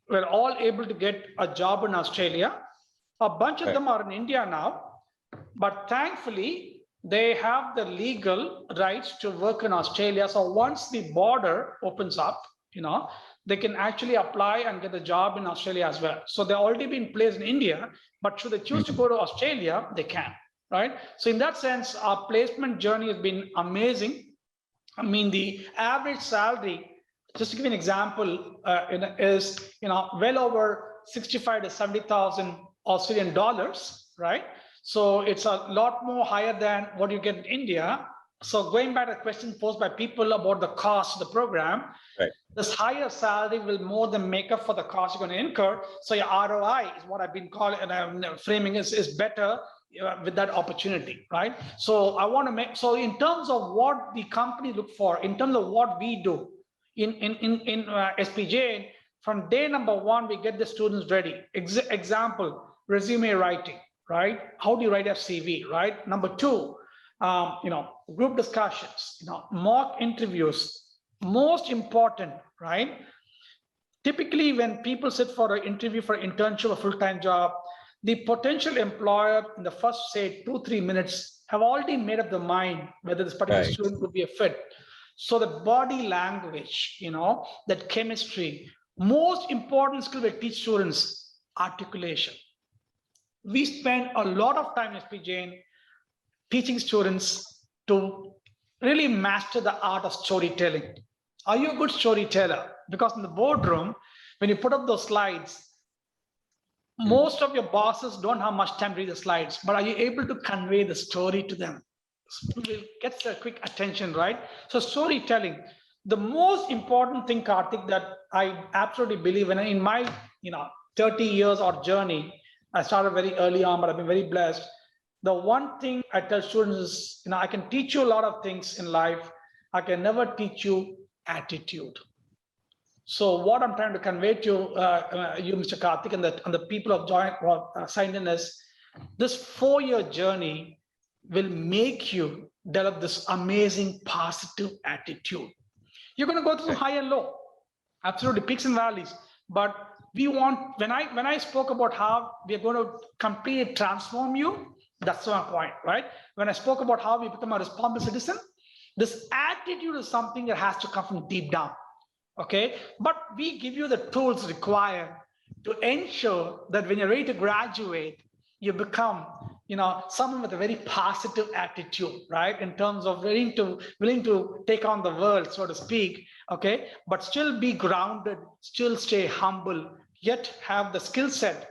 Speaker 2: were all able to get a job in Australia. A bunch of them are in India now, but thankfully they have the legal rights to work in Australia. So once the border opens up, they can actually apply and get a job in Australia as well. So they're already been placed in India, but should they choose to go to Australia, they can, right? So in that sense, our placement journey has been amazing. I mean, the average salary, just to give you an example, is well over 65 to 70,000 Australian dollars, right? So it's a lot more higher than what you get in India. So going back to the question posed by people about the cost of the program,
Speaker 1: right,
Speaker 2: this higher salary will more than make up for the cost you're going to incur. So your ROI is what I've been calling, and I'm framing is better with that opportunity, right? So I want to make, so in terms of what the company look for, in terms of what we do in SPJ, from day number one, we get the students ready. Example, resume writing, right? How do you write a CV, right? Number two, group discussions, mock interviews, most important, right? Typically, when people sit for an interview for an internship or full-time job, the potential employer in the first, say, 2-3 minutes have already made up their mind whether this particular student would be a fit. So the body language, that chemistry, most important skill we teach students, articulation. We spend a lot of time, SP Jain, teaching students to really master the art of storytelling. Are you a good storyteller? Because in the boardroom, when you put up those slides, most of your bosses don't have much time to read the slides, but are you able to convey the story to them? It gets a quick attention, right? So storytelling, the most important thing, Karthik, that I absolutely believe in my 30 years or journey, I started very early on, but I've been very blessed. The one thing I tell students is, I can teach you a lot of things in life. I can never teach you attitude. So what I'm trying to convey to you, Mr. Karthik, and the people of signed in is, this 4-year journey will make you develop this amazing positive attitude. You're going to go through high and low, absolutely peaks and valleys. But we want, when I spoke about how we are going to completely transform you, that's my point, right? When I spoke about how we become a responsible citizen, this attitude is something that has to come from deep down. Okay, but we give you the tools required to ensure that when you're ready to graduate, you become, someone with a very positive attitude, right? In terms of willing to take on the world, so to speak. Okay, but still be grounded, still stay humble, yet have the skill set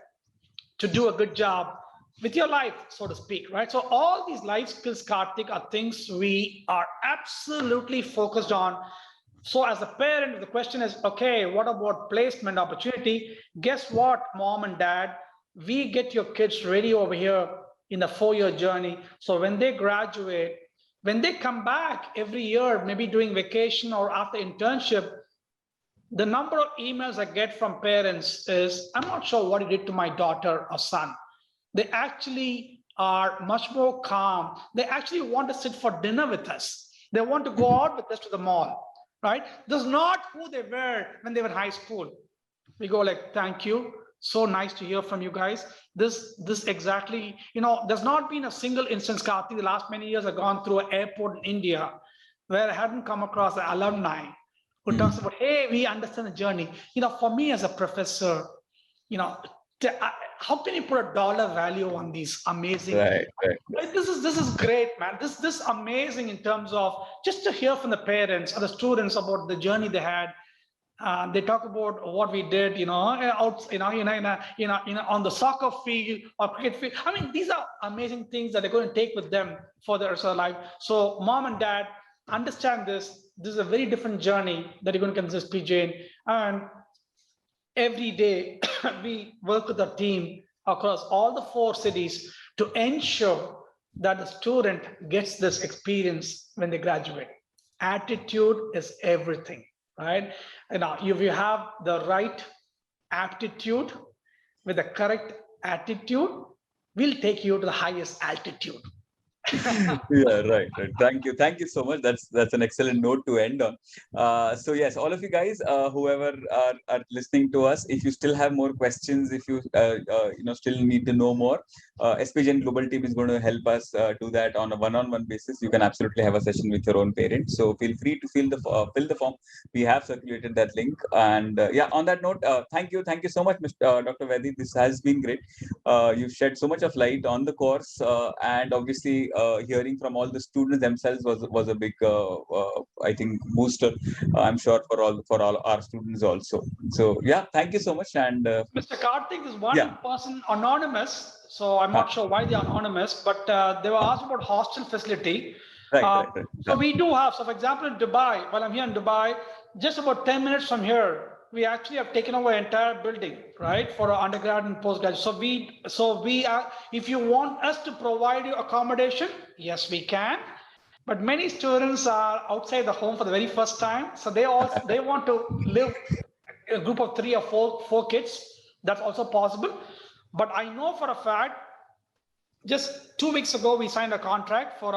Speaker 2: to do a good job with your life, so to speak, right? So all these life skills, Karthik, are things we are absolutely focused on. So as a parent, the question is, okay, what about placement opportunity? Guess what, mom and dad? We get your kids ready over here in the 4-year journey. So when they graduate, when they come back every year, maybe during vacation or after internship, the number of emails I get from parents is, I'm not sure what it did to my daughter or son. They actually are much more calm. They actually want to sit for dinner with us. They want to go out with us to the mall. Right? This is not who they were when they were in high school. We go like, thank you. So nice to hear from you guys. This exactly, there's not been a single instance, Karthik, the last many years I've gone through an airport in India where I hadn't come across an alumni who talks about, hey, we understand the journey. For me as a professor, how can you put a dollar value on these amazing?
Speaker 1: Right.
Speaker 2: This is great, man. This amazing in terms of just to hear from the parents or the students about the journey they had. They talk about what we did, out, on the soccer field or cricket field. I mean, these are amazing things that they're going to take with them for the rest of their life. So, mom and dad, understand this. This is a very different journey that you're going to consider, PJ, and every day we work with a team across all the 4 cities to ensure that the student gets this experience when they graduate. Attitude is everything, right? If you have the right aptitude with the correct attitude, we'll take you to the highest altitude.
Speaker 1: Yeah, right. Thank you so much. That's an excellent note to end on. So yes, all of you guys, whoever are listening to us, if you still have more questions, if you still need to know more, SPGN Global Team is going to help us do that on a one-on-one basis. You can absolutely have a session with your own parents. So feel free to fill the form. We have circulated that link. And on that note, thank you so much, Mr. Dr. Vedi. This has been great. You've shed so much of light on the course, and obviously hearing from all the students themselves was a big, I think, booster. I'm sure for all our students also. So yeah, thank you so much. And
Speaker 2: Mr. Karthik, is one
Speaker 1: yeah.
Speaker 2: person anonymous, so I'm not sure why they're anonymous, but they were asked about hostel facility.
Speaker 1: Right.
Speaker 2: So we do have, so for example, in Dubai, while I'm here in Dubai, just about 10 minutes from here, we actually have taken over an entire building, right, for our undergrad and postgraduate. So we are, if you want us to provide you accommodation, yes, we can. But many students are outside the home for the very first time, so they want to live a group of 3 or 4 kids. That's also possible. But I know for a fact, just 2 weeks ago, we signed a contract for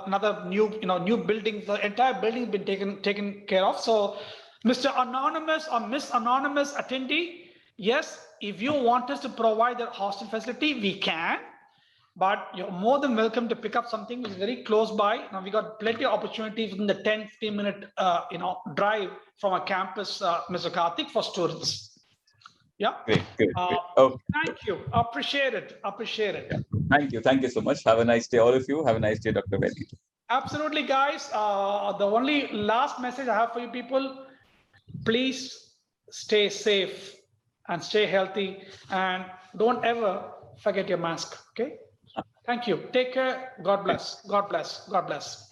Speaker 2: another new building. The entire building has been taken care of. So, Mr. Anonymous or Miss Anonymous attendee, yes, if you want us to provide the hostel facility, we can. But you're more than welcome to pick up something which is very close by. Now we got plenty of opportunities within the 10-15 minute drive from our campus, Mr. Karthik, for students. Yeah.
Speaker 1: Great. Okay.
Speaker 2: Thank you. Appreciate it.
Speaker 1: Yeah. Thank you so much. Have a nice day, all of you. Have a nice day, Dr. Vedi.
Speaker 2: Absolutely, guys. The only last message I have for you people: please stay safe and stay healthy, and don't ever forget your mask. Okay. Thank you. Take care. God bless. God bless. God bless.